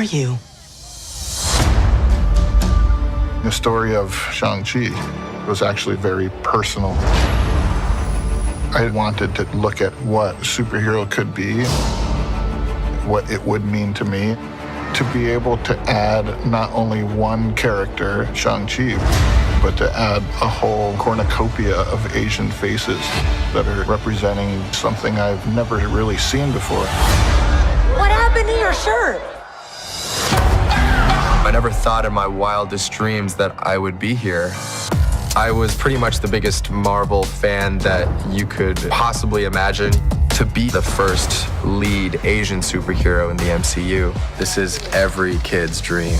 are you? The story of Shang Chi was actually very personal. I wanted to look at what superhero could be, what it would mean to me, to be able to add not only one character, Shang Chi, but to add a whole cornucopia of Asian faces that are representing something I've never really seen before. What happened to your shirt? I never thought in my wildest dreams that I would be here. I was pretty much the biggest Marvel fan that you could possibly imagine. To be the first lead Asian superhero in the MCU, this is every kid's dream.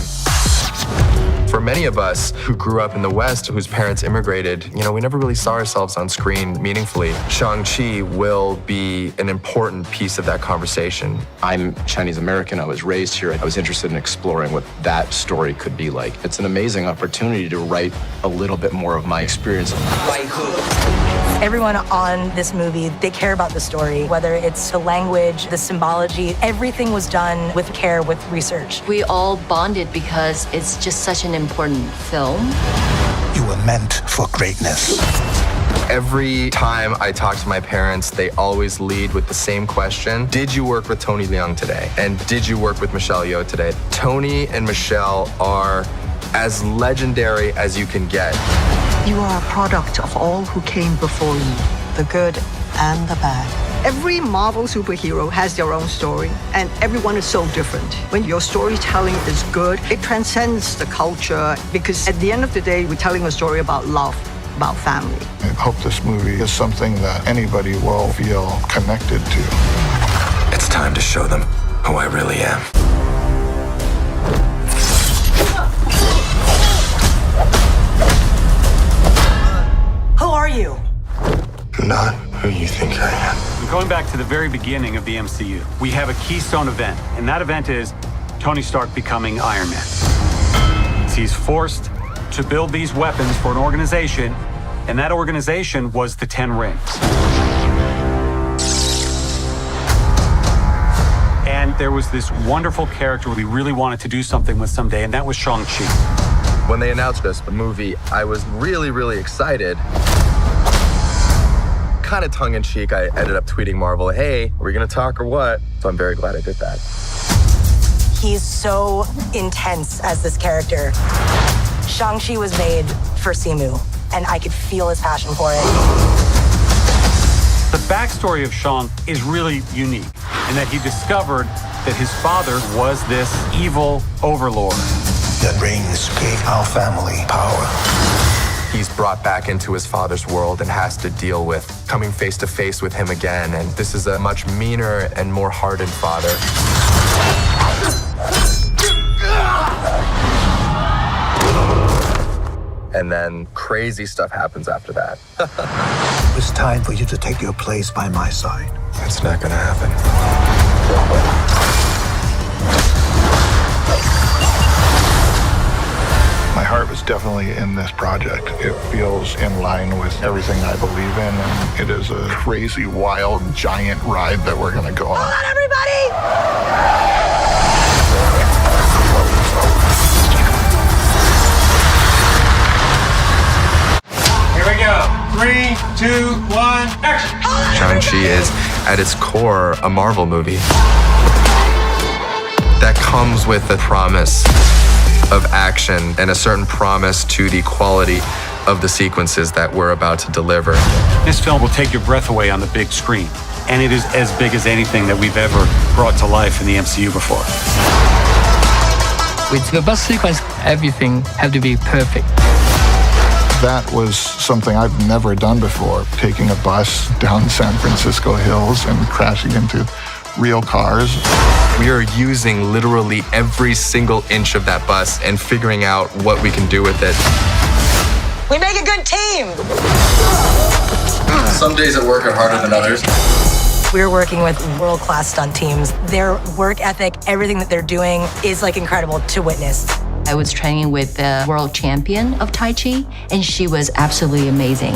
For many of us who grew up in the West, whose parents immigrated, we never really saw ourselves on screen meaningfully. Shang-Chi will be an important piece of that conversation. I'm Chinese American. I was raised here. I was interested in exploring what that story could be like. It's an amazing opportunity to write a little bit more of my experience. Everyone on this movie, they care about the story, whether it's the language, the symbology, everything was done with care, with research. We all bonded because it's just such an important film. You were meant for greatness. Every time I talk to my parents, they always lead with the same question. Did you work with Tony Leung today? And did you work with Michelle Yeoh today? Tony and Michelle are as legendary as you can get. You are a product of all who came before you, the good and the bad. Every Marvel superhero has their own story, and everyone is so different. When your storytelling is good, it transcends the culture, because at the end of the day, we're telling a story about love, about family. I hope this movie is something that anybody will feel connected to. It's time to show them who I really am. Who are you? Not who you think I am. Going back to the very beginning of the MCU, we have a keystone event, and that event is Tony Stark becoming Iron Man. He's forced to build these weapons for an organization, and that organization was the Ten Rings. And there was this wonderful character we really wanted to do something with someday, and that was Shang Chi. When they announced this movie, I was really, really excited. Kind of tongue-in-cheek, I ended up tweeting Marvel, hey, are we gonna talk or what? So I'm very glad I did that. He's so intense as this character. Shang-Chi was made for Simu, and I could feel his passion for it. The backstory of Shang is really unique in that he discovered that his father was this evil overlord. The rings gave our family power. He's brought back into his father's world and has to deal with coming face to face with him again. And this is a much meaner and more hardened father. And then crazy stuff happens after that. It was time for you to take your place by my side. It's not gonna happen. My heart was definitely in this project. It feels in line with everything I believe in, and it is a crazy, wild, giant ride that we're gonna go on. Hold on, everybody! Here we go. 3, 2, 1, action! Shang-Chi is, at its core, a Marvel movie that comes with a promise of action and a certain promise to the quality of the sequences that we're about to deliver. This film will take your breath away on the big screen, and it is as big as anything that we've ever brought to life in the MCU before. With the bus sequence, everything had to be perfect. That was something I've never done before, taking a bus down San Francisco hills and crashing into real cars. We are using literally every single inch of that bus and figuring out what we can do with it. We make a good team! Some days at work are harder than others. We're working with world-class stunt teams. Their work ethic, everything that they're doing is incredible to witness. I was training with the world champion of Tai Chi, and she was absolutely amazing.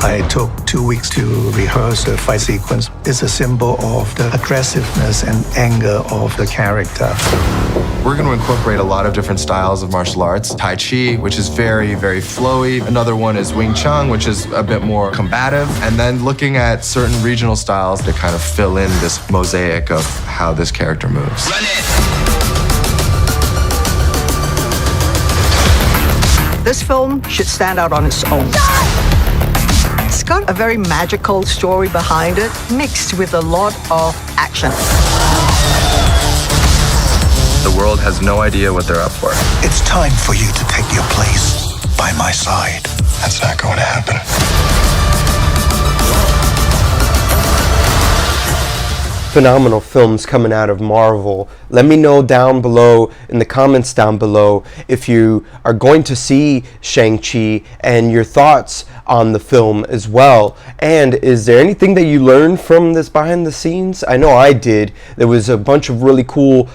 I took 2 weeks to rehearse the fight sequence. It's a symbol of the aggressiveness and anger of the character. We're going to incorporate a lot of different styles of martial arts. Tai Chi, which is very, very flowy. Another one is Wing Chun, which is a bit more combative. And then looking at certain regional styles to kind of fill in this mosaic of how this character moves. Run it! This film should stand out on its own. It's got a very magical story behind it, mixed with a lot of action. The world has no idea what they're up for. It's time for you to take your place by my side. That's not going to happen. Phenomenal films coming out of Marvel. Let me know down below in the comments down below if you are going to see Shang-Chi and your thoughts on the film as well. And is there anything that you learned from this behind the scenes? I know I did. There was a bunch of really cool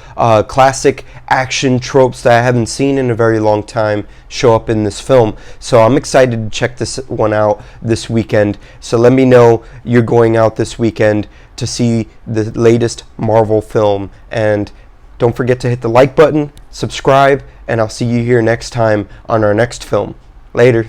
classic action tropes that I haven't seen in a very long time show up in this film. So I'm excited to check this one out this weekend. So let me know you're going out this weekend to see the latest Marvel film. And don't forget to hit the like button, subscribe, and I'll see you here next time on our next film. Later.